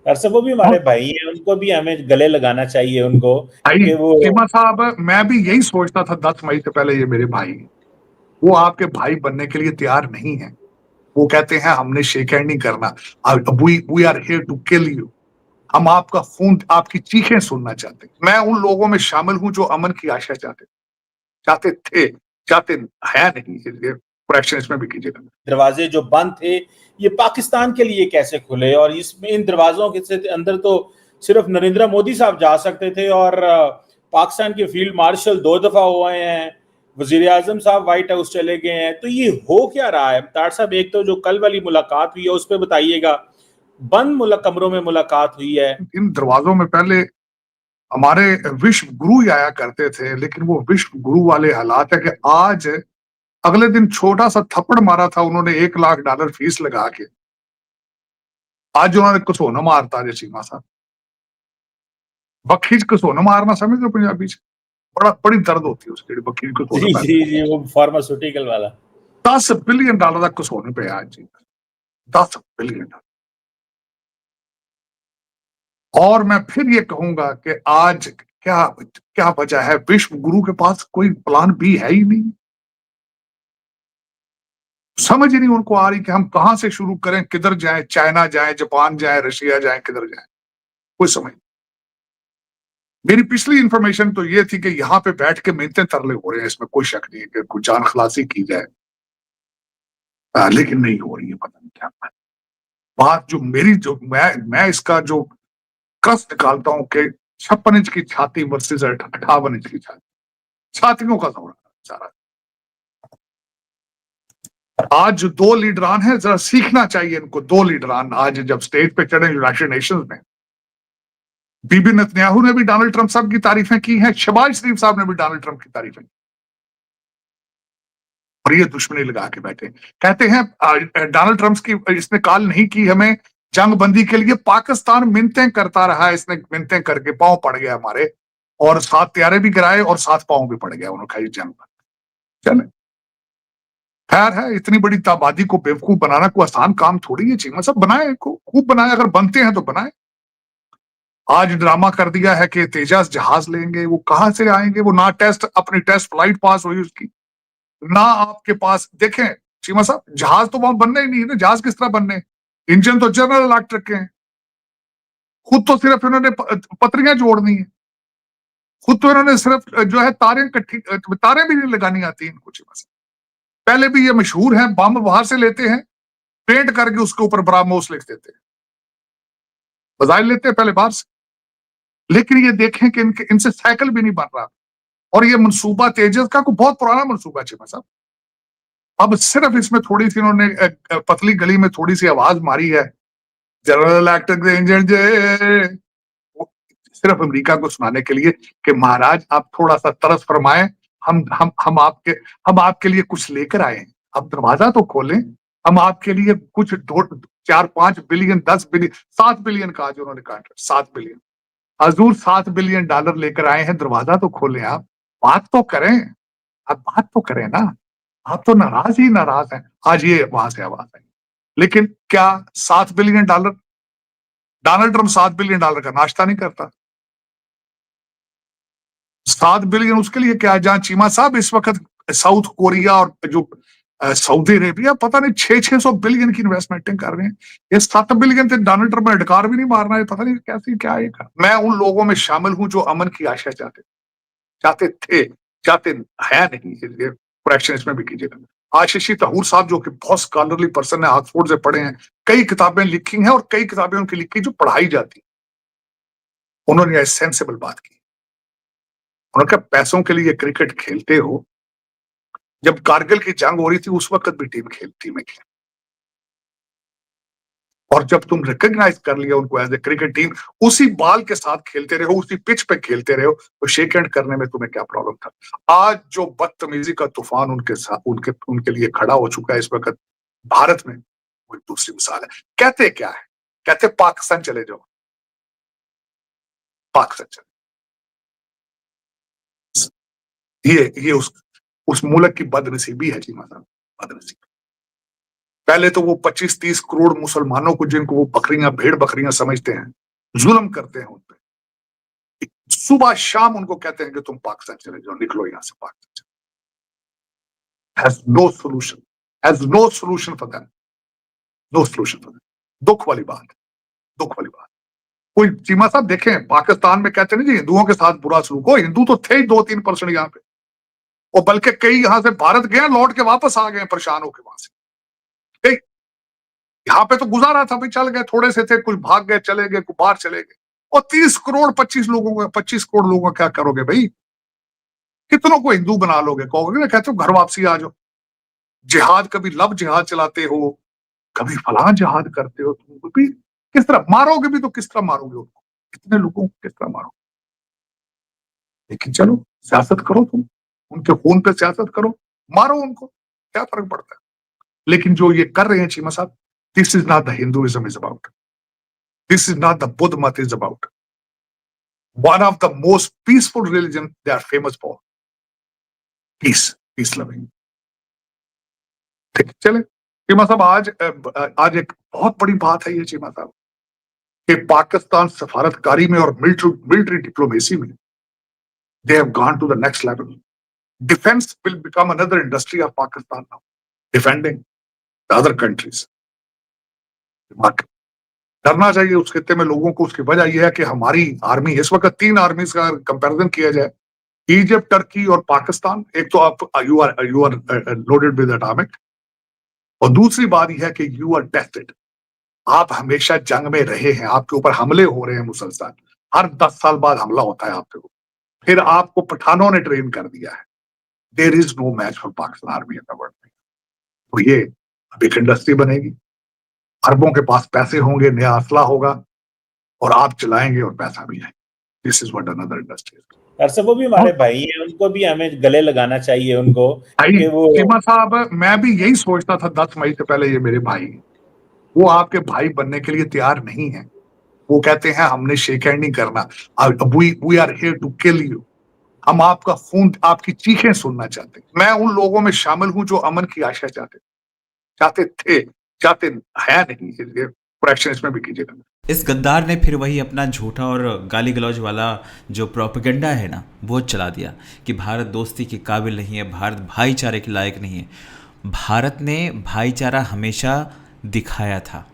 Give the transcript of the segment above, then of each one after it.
दरअसल वो भी और हमारे भाई हैं, उनको भी हमें गले लगाना चाहिए उनको भाई कि वो चीमा साहब, मैं भी यही सोचता था 10 मई से पहले, ये मेरे भाई हैं, वो आपके भाई बनने के लिए तैयार नहीं है। वो कहते हैं हमने शेक हैंड नहीं करना, we are here to kill you. हम आपका खून, आपकी चीखें सुनना चाहते हैं। मैं उन लोगों में शामिल हूं जो अमन की आशा चाहते थे, चाहते है नहीं। क्वेश्चन इसमें भी कीजिएगा। दरवाजे जो बंद थे ये पाकिस्तान के लिए कैसे खुले, और इसमें इन दरवाजों के अंदर तो सिर्फ नरेंद्र मोदी साहब जा सकते थे, और पाकिस्तान के फील्ड मार्शल 2 दफा हुए हैं, वजीर आजम साहब व्हाइट हाउस चले गए हैं। तो ये हो क्या रहा है तार साहब? एक तो जो कल वाली मुलाकात हुई है उस पर बताइएगा, बंद कमरों में मुलाकात हुई है। इन दरवाजों में पहले हमारे विश्व गुरु ही आया करते थे, लेकिन वो विश्व गुरु वाले हालात है कि आज अगले दिन छोटा सा थप्पड़ मारा था उन्होंने $1 लाख फीस लगा के, आज उन्होंने कसोना मारता है चीमा साहब। बखीज कसोना मारना समझ लो पंजाबी से, बड़ी दर्द होती है उसकी बखीज कसोना। जी जी जी, वो फार्मास्यूटिकल वाला $10 बिलियन का कसोने पे आज जी, $10 बिलियन। और मैं फिर ये कहूंगा कि आज क्या क्या वजह है, विश्व गुरु के पास कोई प्लान बी है ही नहीं। समझ ही नहीं उनको आ रही कि हम कहां से शुरू करें, किधर जाएं, चाइना जाएं, जापान जाएं, रशिया जाएं, किधर जाएं, कोई समझ। मेरी पिछली इंफॉर्मेशन तो ये थी कि यहाँ पे बैठ के मिन्नतें तरले हो रहे हैं, इसमें कोई शक नहीं है कि कुछ जान खलासी की जाए, लेकिन नहीं हो रही है, पता नहीं क्या बात। जो मेरी जो मैं इसका जो कस निकालता हूं कि 56 इंच की छाती वर्सेस 58 इंच की छाती, छातियों का दौरा सारा। आज जो 2 लीडरान हैं, जरा सीखना चाहिए इनको। 2 लीडरान आज जब स्टेज पे चढ़े यूनाइटेड नेशंस में, बीबी नेतन्याहू ने भी डोनाल्ड ट्रंप साहब की तारीफें की हैं, शहबाज शरीफ साहब ने भी डोनाल्ड ट्रंप की तारीफें की, और ये दुश्मनी लगा के बैठे। कहते हैं डोनाल्ड ट्रंप की इसने कॉल नहीं की हमें जंग बंदी के लिए, पाकिस्तान मिन्नतें करता रहा, इसने मिन्नतें करके पांव पड़ गया हमारे, और 7 त्यारे भी गिराए और 7 पांव भी पड़ गया, उन्होंने कहा जंग चले। खैर है, इतनी बड़ी आबादी को बेवकूफ बनाना कोई आसान काम थोड़ी है चीमा साहब। बनाए, खूब बनाए, अगर बनते हैं तो बनाए। आज ड्रामा कर दिया है कि तेजस जहाज लेंगे, वो कहां से आएंगे? वो ना अपनी टेस्ट फ्लाइट पास हुई उसकी, ना आपके पास देखें चीमा साहब, जहाज तो वहां बनने ही नहीं है ना। जहाज किस तरह बनने? इंजन तो जनरल इलेक्ट्रिक के हैं, खुद तो सिर्फ इन्होंने पटरियां जोड़नी है, खुद तो इन्होंने सिर्फ जो है तारें भी नहीं लगानी आती इनको चीमा साहब। पहले भी ये मशहूर है, बम बाहर से लेते हैं, पेंट करके उसके ऊपर ब्राह्मोस लिख देते हैं, बजाय लेते हैं पहले बाहर से। लेकिन ये देखें कि इनसे साइकिल भी नहीं बन रहा, और ये मंसूबा तेजस का को बहुत पुराना मंसूबा चीमा साहब। अब सिर्फ इसमें थोड़ी सी इन्होंने पतली गली में थोड़ी सी आवाज मारी है, जनरल इलेक्ट्रिक इंजन जे, सिर्फ अमेरिका को सुनाने के लिए कि महाराज आप थोड़ा सा तरस फरमाएं, हम आपके लिए कुछ लेकर आए हैं, आप दरवाजा तो खोलें, हम आपके लिए कुछ 4-5 बिलियन 10 बिलियन 7 बिलियन का जो उन्होंने कहा 7 बिलियन, हजूर $7 बिलियन लेकर आए हैं, दरवाजा तो खोलें, आप बात तो करें, आप बात तो करें ना। आप तो नाराज ही नाराज हैं। आज ये वहां से आवाज आई, लेकिन क्या $7 बिलियन, डोनाल्ड ट्रंप $7 बिलियन का नाश्ता नहीं करता? 7 बिलियन उसके लिए क्या है, जहां चीमा साहब इस वक्त साउथ कोरिया और जो सऊदी अरेबिया पता नहीं 600 बिलियन की इन्वेस्टमेंटें कर रहे हैं। ये 7 बिलियन से डोनाल्ड ट्रंप में अडकार भी नहीं मारना है, पता नहीं कैसी क्या है। मैं उन लोगों में शामिल हूं जो अमन की आशा चाहते थे, चाहते है नहीं। करेक्शन इसमें भी कीजिएगा। आशीषी तहूर साहब जो कि बहुत स्कॉलरली पर्सन है, ऑक्सफोर्ड से पढ़े हैं, कई किताबें लिखी हैं, और कई किताबें उनकी लिखी जो पढ़ाई जाती, उन्होंने सेंसेबल बात की। उन्होंने कहा पैसों के लिए क्रिकेट खेलते हो, जब कारगिल की जंग हो रही थी उस वक्त भी टीम में खेली, और जब तुम रिकॉग्नाइज कर लिया उनको एज ए क्रिकेट टीम, उसी बॉल के साथ खेलते रहो, उसी पिच पे खेलते रहो, तो शेक हैंड करने में तुम्हें क्या प्रॉब्लम था? आज जो बदतमीजी का तूफान उनके साथ उनके लिए खड़ा हो चुका है इस वक्त भारत में, वो एक दूसरी मिसाल है। कहते क्या है? कहते पाकिस्तान चले जाओ, पाकिस्तान चले, ये उस मुल्क की बदनसीबी है जी, मतलब बदनसीबी। पहले तो वो 25-30 करोड़ मुसलमानों को, जिनको वो बकरियां, भेड़ बकरियां समझते हैं, जुल्म करते हैं उन पे। सुबह शाम उनको कहते हैं कि तुम पाकिस्तान चले जाओ, निकलो यहां से Pakistan. Has no solution, has no solution for them, no solution for them. दुख वाली बात, दुख वाली बात। कोई चीमा साहब देखें, पाकिस्तान में कहते नहीं जी हिंदुओं के साथ बुरा सलूक हो, हिंदू तो थे ही 2-3% यहाँ पे, और बल्कि कई यहां से भारत गए, लौट के वापस आ गए परेशान होकर वहां से। यहाँ पे तो गुजारा था भाई, चल गए, थोड़े से थे, कुछ भाग गए, चले गए, कुछ बाहर चले गए। और 30 करोड़ 25 लोगों को, 25 करोड़ लोगों का क्या करोगे भाई? कितनों को हिंदू बना लोगे? कहोगे ना, कहते हो घर वापसी आ जाओ। जिहाद, कभी लव जिहाद चलाते हो, कभी फलां जिहाद करते हो, तुम भी किस तरह मारोगे? भी तो किस तरह मारोगे उनको? इतने लोगों को किस तरह मारोगे? लेकिन चलो, सियासत करो, तुम उनके खून पे सियासत करो, मारो उनको, क्या फर्क पड़ता है? लेकिन जो ये कर रहे हैं चीमा साहब, this is not the Hinduism is about, this is not the बुद्ध मत is about. One of the most peaceful religion they are famous for, peace, peace loving. ठीक, चले चीमा साहब, आज एक बहुत बड़ी बात है ये चीमा साहब, कि पाकिस्तान सफारतकारी में और मिलिट्री डिप्लोमेसी में they have gone to the next level. Defense will become another industry of Pakistan now, defending the other countries. डरना चाहिए उस खित्ते में लोगों को। उसकी वजह यह है कि हमारी आर्मी इस वक्त 3 आर्मीज का कंपैरिजन किया जाए, इजिप्ट, टर्की और पाकिस्तान, एक तो आप you are loaded with atomic, और दूसरी बात यह है कि यू आर टेस्टेड। आप हमेशा जंग में रहे हैं, आपके ऊपर हमले हो रहे हैं मुसलसल, हर 10 साल बाद हमला होता है आपके ऊपर, फिर आपको पठानों ने ट्रेन कर दिया है। There is no match for Pakistan army in the world. तो ये अब एक इंडस्ट्री बनेगी, अरबों के पास पैसे होंगे, नया असला होगा, और आप चलाएंगे और पैसा भी है। This is what another industry. Sir वो भी हमारे भाई हैं, उनको भी हमें गले लगाना चाहिए उनको कि वो। चीमा साहब, मैं भी यही सोचता था 10 मई से पहले, ये मेरे भाई, वो आपके भाई बनने के लिए तैयार नहीं है। वो कहते हैं हमने शेक हैंड नहीं करना, we are here to kill you. हम आपका खून, आपकी चीखें सुनना चाहते हैं। मैं उन लोगों में शामिल हूं जो अमन की आशा चाहते थे, चाहते है नहीं। करेक्शन इसमें भी कीजिएगा। इस गद्दार ने फिर वही अपना झूठा और गाली गलौज वाला जो प्रोपेगेंडा है ना, वो चला दिया कि भारत दोस्ती के काबिल नहीं है, भारत भाईचारे के लायक नहीं है। भारत ने भाईचारा हमेशा दिखाया था,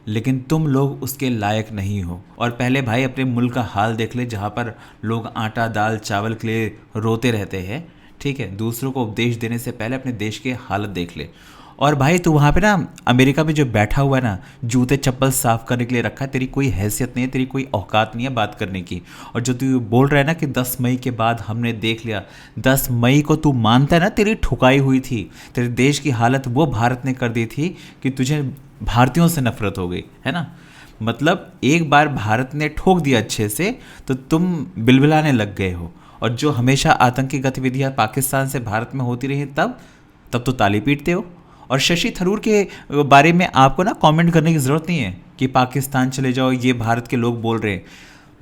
लेकिन तुम लोग उसके लायक नहीं हो। और पहले भाई अपने मुल्क का हाल देख ले, जहाँ पर लोग आटा दाल चावल के लिए रोते रहते हैं, ठीक है। दूसरों को उपदेश देने से पहले अपने देश की हालत देख ले। और भाई तू वहाँ पे ना अमेरिका में जो बैठा हुआ है ना, जूते चप्पल साफ करने के लिए रखा है, तेरी कोई हैसियत नहीं है, तेरी कोई औकात नहीं है बात करने की। और जो तू बोल रहा है ना कि 10 मई के बाद हमने देख लिया, 10 मई को तू मानता है ना तेरी ठुकाई हुई थी, तेरे देश की हालत वो भारत ने कर दी थी कि तुझे भारतीयों से नफरत हो गई है ना। मतलब एक बार भारत ने ठोक दिया अच्छे से तो तुम बिलबिलाने लग गए हो। और जो हमेशा आतंकी गतिविधियां पाकिस्तान से भारत में होती रही तब तो ताली पीटते हो। और शशि थरूर के बारे में आपको ना कमेंट करने की ज़रूरत नहीं है कि पाकिस्तान चले जाओ, ये भारत के लोग बोल रहे हैं।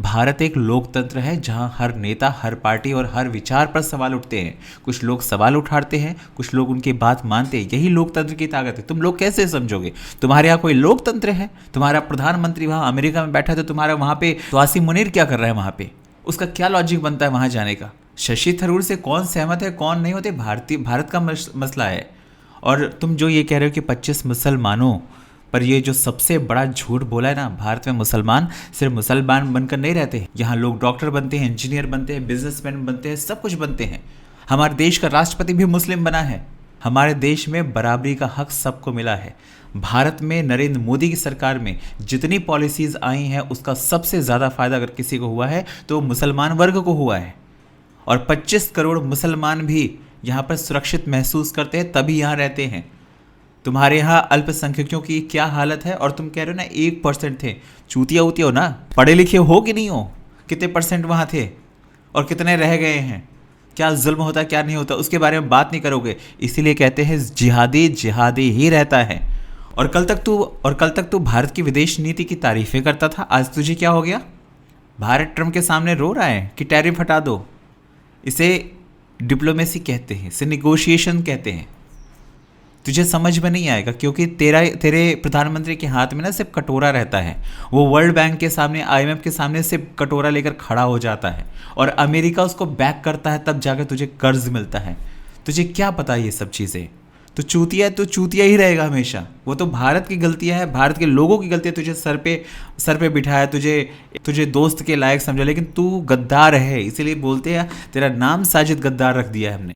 भारत एक लोकतंत्र है जहां हर नेता, हर पार्टी और हर विचार पर सवाल उठते हैं। कुछ लोग सवाल उठाते हैं, कुछ लोग उनकी बात मानते हैं। यही लोकतंत्र की ताकत है। तुम लोग कैसे समझोगे? तुम्हारे यहाँ कोई लोकतंत्र है? तुम्हारा प्रधानमंत्री वहाँ अमेरिका में बैठा तो तुम्हारा वहाँ पे तवासी मुनीर क्या कर रहा है वहाँ पे? उसका क्या लॉजिक बनता है वहाँ जाने का? शशि थरूर से कौन सहमत है, कौन नहीं होते, भारत का मसला है। और तुम जो ये कह रहे हो कि 25 मुसलमानों पर ये जो सबसे बड़ा झूठ बोला है ना, भारत में मुसलमान सिर्फ मुसलमान बनकर नहीं रहते हैं। यहाँ लोग डॉक्टर बनते हैं, इंजीनियर बनते हैं, बिजनेसमैन बनते हैं, सब कुछ बनते हैं। हमारे देश का राष्ट्रपति भी मुस्लिम बना है। हमारे देश में बराबरी का हक सबको मिला है। भारत में नरेंद्र मोदी की सरकार में जितनी पॉलिसीज़ आई हैं उसका सबसे ज़्यादा फ़ायदा अगर किसी को हुआ है तो मुसलमान वर्ग को हुआ है। और 25 करोड़ मुसलमान भी यहाँ पर सुरक्षित महसूस करते हैं, तभी यहाँ रहते हैं। तुम्हारे यहाँ अल्पसंख्यकों की क्या हालत है? और तुम कह रहे हो ना 1% थे, चूतिया उतिया हो ना, पढ़े लिखे हो कि नहीं हो? कितने परसेंट वहाँ थे और कितने रह गए हैं? क्या जुल्म होता क्या नहीं होता उसके बारे में बात नहीं करोगे। इसीलिए कहते हैं जिहादी जिहादी ही रहता है। और कल तक तू भारत की विदेश नीति की तारीफें करता था, आज तुझे क्या हो गया? भारत ट्रम्प के सामने रो रहा है कि टैरिफ हटा दो। इसे डिप्लोमेसी कहते हैं, इसे निगोशिएशन कहते हैं। तुझे समझ में नहीं आएगा, क्योंकि तेरे प्रधानमंत्री के हाथ में ना सिर्फ कटोरा रहता है। वो वर्ल्ड बैंक के सामने, आईएमएफ के सामने सिर्फ कटोरा लेकर खड़ा हो जाता है, और अमेरिका उसको बैक करता है, तब जाकर तुझे कर्ज मिलता है। तुझे क्या पता ये सब चीज़ें? तो चूतिया ही रहेगा हमेशा। वो तो भारत की गलतियां है, भारत के लोगों की गलतियां, तुझे सर पे बिठाया, तुझे दोस्त के लायक समझा, लेकिन तू गद्दार है, इसीलिए बोलते हैं तेरा नाम साजिद गद्दार रख दिया है हमने।